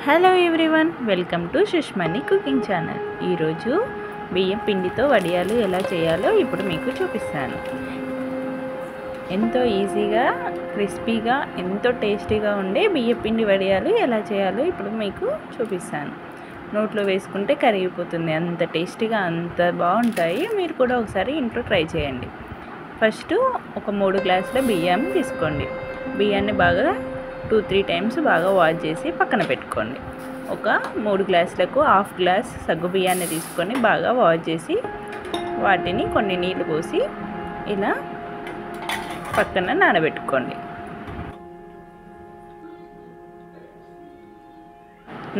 Hello everyone, welcome to Sushmani cooking channel. ఈరోజు బియ్యం పిండితో వడియాలు ఎలా చేయాలో ఇప్పుడు మీకు చూపిస్తాను. ఎంతో ఈజీగా, క్రిస్పీగా, ఎంతో టేస్టీగా ఉండే బియ్యం పిండి వడియాలు ఎలా చేయాలో ఇప్పుడు మీకు చూపిస్తాను. నోట్లో వేసుకుంటే కరిగిపోతుంది, అంత టేస్టీగా, అంత బాగుంటాయి. మీరు కూడా ఒకసారి ఇంట్లో ట్రై చేయండి. ఫస్ట్ ఒక 3 గ్లాసుల బియ్యం తీసుకోండి. బియ్యాన్ని బాగా 2-3 టైమ్స్ బాగా వాష్ చేసి పక్కన పెట్టుకోండి. ఒక 3 గ్లాసులకు 1/2 గ్లాస్ సగ్గు బియ్యాన్ని తీసుకొని బాగా వాష్ చేసి వాటిని కొన్ని నీళ్లు పోసి ఇలా పక్కన నానబెట్టుకోండి.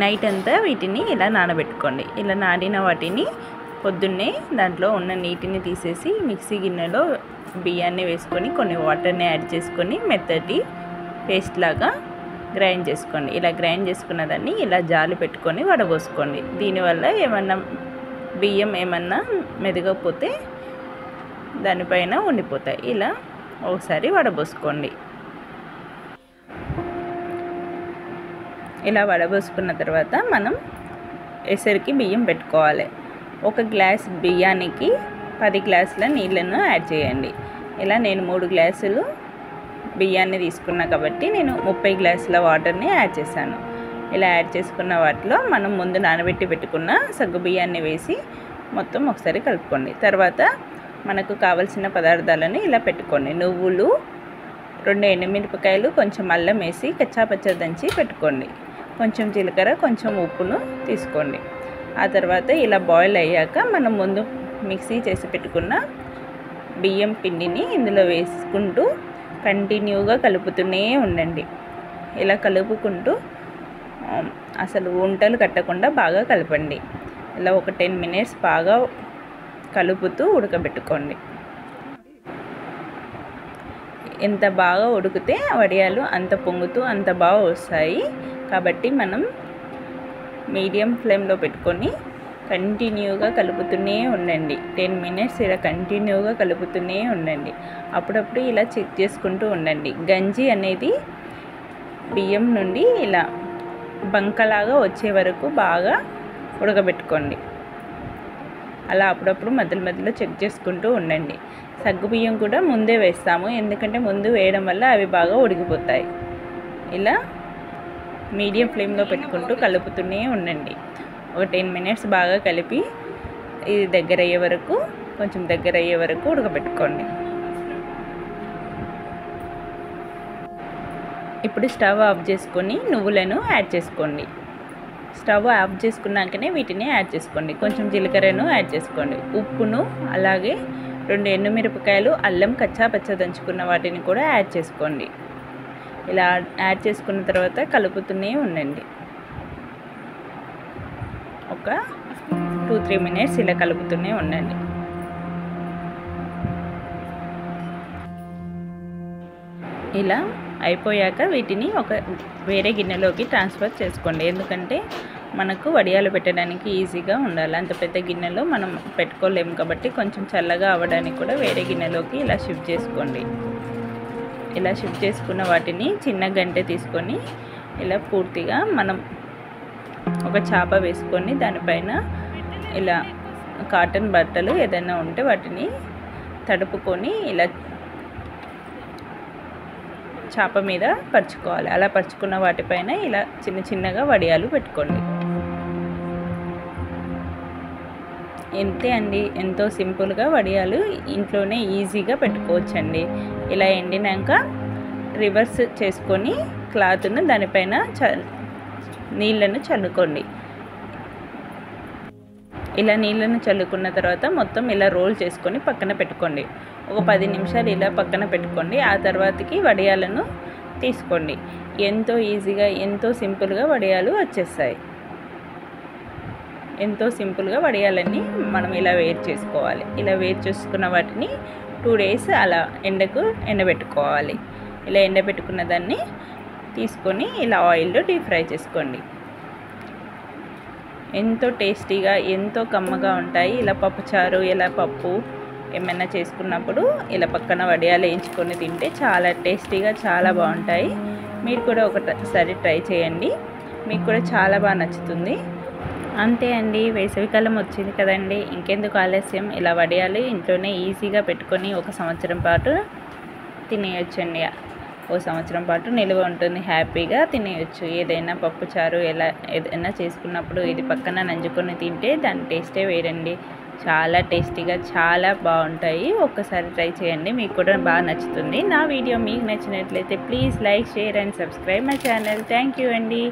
నైట్ అంతా వీటిని ఇలా నానబెట్టుకోండి. ఇలా నానిన వాటిని పొద్దున్నే దాంట్లో ఉన్న నీటిని తీసేసి మిక్సీ గిన్నెలో బియ్యాన్ని వేసుకొని కొన్ని వాటర్ని యాడ్ చేసుకొని మెత్తటి పేస్ట్ లాగా గ్రైండ్ చేసుకోండి. ఇలా గ్రైండ్ చేసుకున్న దాన్ని ఇలా జాలి పెట్టుకొని వడబోసుకోండి. దీనివల్ల ఏమన్నా బియ్యం ఏమన్నా మెదగకపోతే దానిపైన ఉండిపోతాయి. ఇలా ఒకసారి వడబోసుకోండి. ఇలా వడబోసుకున్న తర్వాత మనం ఎసరికి బియ్యం పెట్టుకోవాలి. 1 గ్లాస్ బియ్యానికి 10 గ్లాసుల నీళ్ళను యాడ్ చేయండి. ఇలా నేను 3 గ్లాసులు బియ్యాన్ని తీసుకున్నా కాబట్టి నేను 30 గ్లాసుల వాటర్ని యాడ్ చేశాను. ఇలా యాడ్ చేసుకున్న వాటిలో మనం ముందు నానబెట్టి పెట్టుకున్న సగ్గు బియ్యాన్ని వేసి మొత్తం ఒకసారి కలుపుకోండి. తర్వాత మనకు కావలసిన పదార్థాలను ఇలా పెట్టుకోండి. నువ్వులు, 2 ఎండుమిరపకాయలు, కొంచెం అల్లం వేసి కచ్చాపచ్చా దంచి పెట్టుకోండి. కొంచెం జీలకర్ర, కొంచెం ఉప్పును తీసుకోండి. ఆ తర్వాత ఇలా బాయిల్ అయ్యాక మనం ముందు మిక్సీ చేసి పెట్టుకున్న బియ్యం పిండిని ఇందులో వేసుకుంటూ కంటిన్యూగా కలుపుతూనే ఉండండి. ఇలా కలుపుకుంటూ అసలు వంటలు కట్టకుండా బాగా కలపండి. ఇలా ఒక 10 మినిట్స్ బాగా కలుపుతూ ఉడకబెట్టుకోండి. ఎంత బాగా ఉడికితే వడియాలు అంత పొంగుతూ అంత బాగా వస్తాయి. కాబట్టి మనం మీడియం ఫ్లేమ్లో పెట్టుకొని కంటిన్యూగా కలుపుతూనే ఉండండి. 10 మినిట్స్ ఇలా కంటిన్యూగా కలుపుతూనే ఉండండి. అప్పుడప్పుడు ఇలా చెక్ చేసుకుంటూ ఉండండి. గంజి అనేది బియ్యం నుండి ఇలా బంకలాగా వచ్చే వరకు బాగా ఉడకబెట్టుకోండి. అలా అప్పుడప్పుడు మధ్యలో చెక్ చేసుకుంటూ ఉండండి. సగ్గు బియ్యం కూడా ముందే వేస్తాము, ఎందుకంటే ముందు వేయడం వల్ల అవి బాగా ఉడికిపోతాయి. ఇలా మీడియం ఫ్లేమ్లో పెట్టుకుంటూ కలుపుతూనే ఉండండి. ఒక 10 మినిట్స్ బాగా కలిపి ఇది కొంచెం దగ్గర అయ్యే వరకు ఉడకబెట్టుకోండి. ఇప్పుడు స్టవ్ ఆఫ్ చేసుకొని నువ్వులను యాడ్ చేసుకోండి. స్టవ్ ఆఫ్ చేసుకున్నాకనే వీటిని యాడ్ చేసుకోండి. కొంచెం జీలకర్రను యాడ్ చేసుకోండి. ఉప్పును, అలాగే 2 ఎండుమిరపకాయలు, అల్లం కచ్చాపచ్చా దంచుకున్న వాటిని కూడా యాడ్ చేసుకోండి. ఇలా యాడ్ చేసుకున్న తర్వాత కలుపుతూనే ఉండండి. ఒక 2-3 మినిట్స్ ఇలా కలుపుతూనే ఉండండి. ఇలా అయిపోయాక వీటిని ఒక వేరే గిన్నెలోకి ట్రాన్స్ఫర్ చేసుకోండి. ఎందుకంటే మనకు వడియాలు పెట్టడానికి ఈజీగా ఉండాలి. అంత పెద్ద గిన్నెలో మనం పెట్టుకోలేము కాబట్టి కొంచెం చల్లగా అవ్వడానికి కూడా వేరే గిన్నెలోకి ఇలా షిఫ్ట్ చేసుకోండి. ఇలా షిఫ్ట్ చేసుకున్న వాటిని చిన్న గంటె తీసుకొని ఇలా పూర్తిగా మనం ఒక చాప వేసుకొని దానిపైన ఇలా కాటన్ బట్టలు ఏదైనా ఉంటే వాటిని తడుపుకొని ఇలా చాప మీద పరుచుకోవాలి. అలా పరుచుకున్న వాటిపైన ఇలా చిన్నగా వడియాలు పెట్టుకోండి. అంతే అండి, ఎంతో సింపుల్గా వడియాలు ఇంట్లోనే ఈజీగా పెట్టుకోవచ్చండి. ఇలా ఎండినాక రివర్స్ చేసుకొని క్లాత్ను దానిపైన నీళ్ళను చల్లుకోండి. ఇలా నీళ్ళను చల్లుకున్న తర్వాత మొత్తం ఇలా రోల్ చేసుకొని పక్కన పెట్టుకోండి. ఒక 10 నిమిషాలు ఇలా పక్కన పెట్టుకోండి. ఆ తర్వాతకి వడియాలను తీసుకోండి. ఎంతో ఈజీగా, ఎంతో సింపుల్గా వడియాలు వచ్చేస్తాయి. ఎంతో సింపుల్గా వడియాలన్నీ మనం ఇలా వేరు చేసుకోవాలి. ఇలా వేరు చేసుకున్న వాటిని 2 డేస్ అలా ఎండబెట్టుకోవాలి. ఇలా ఎండబెట్టుకున్న దాన్ని తీసుకొని ఇలా ఆయిల్లో డీప్ ఫ్రై చేసుకోండి. ఎంతో టేస్టీగా, ఎంతో కమ్మగా ఉంటాయి. ఇలా పప్పుచారు, ఇలా పప్పు ఏమైనా చేసుకున్నప్పుడు ఇలా పక్కన వడియాలు వేయించుకొని తింటే చాలా టేస్టీగా, చాలా బాగుంటాయి. మీరు కూడా ఒకసారి ట్రై చేయండి. మీకు కూడా చాలా బాగా నచ్చుతుంది. అంతే అండి, వేసవికాలం వచ్చింది కదండి, ఇంకెందుకు ఆలస్యం. ఇలా వడియాలు ఇంట్లోనే ఈజీగా పెట్టుకొని 1 సంవత్సరం పాటు తినేయొచ్చండి. 1 సంవత్సరం పాటు నిల్వ ఉంటుంది, హ్యాపీగా తినేయొచ్చు. ఏదైనా పప్పుచారు ఏదైనా చేసుకున్నప్పుడు ఇది పక్కన నంజుకొని తింటే దాని టేస్టే వేరండి. చాలా టేస్టీగా చాలా బాగుంటాయి. ఒక్కసారి ట్రై చేయండి, మీకు కూడా బాగా నచ్చుతుంది. నా వీడియో మీకు నచ్చినట్లయితే please like, share and subscribe my channel. Thank you అండి.